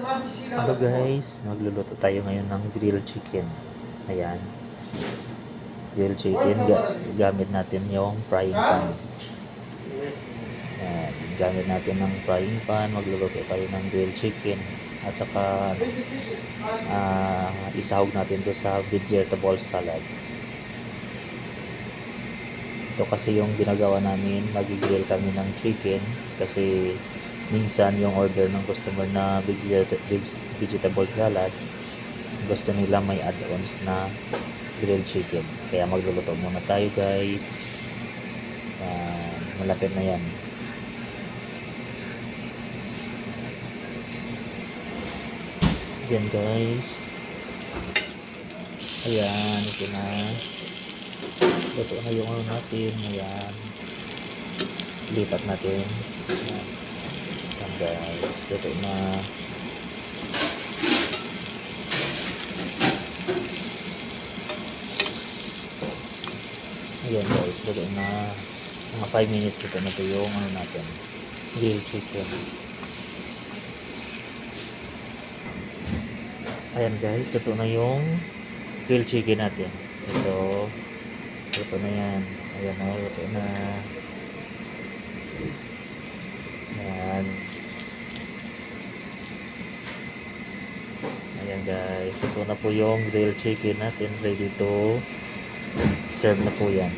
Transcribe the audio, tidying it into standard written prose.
Hello guys, magluluto tayo ngayon ng grilled chicken. Ayan, grilled chicken, gamit natin yung frying pan. Ayan, gamit natin ng frying pan, magluluto tayo ng grilled chicken. At saka isahog natin to sa vegetable salad. Ito kasi yung ginagawa namin, nag-grill kami ng chicken kasi minsan yung order ng customer na vegetable salad, gusto nila may add-ons na grilled chicken. Kaya magluluto muna tayo guys. Malapit na yan. Yan guys. Ayan, ito na. Luto na yung ano natin. Ayan. Lipat natin. Ayan. Ayan guys, luto na. Ayan guys, luto na. Mga 5 minutes luto na ito yung ano natin, grilled chicken. Ayan guys, luto na yung grilled chicken natin. Ito, luto na yan. Ayan o, luto na. Ayan. Ayan guys, ito na po yung grilled chicken natin, ready to serve na po yan.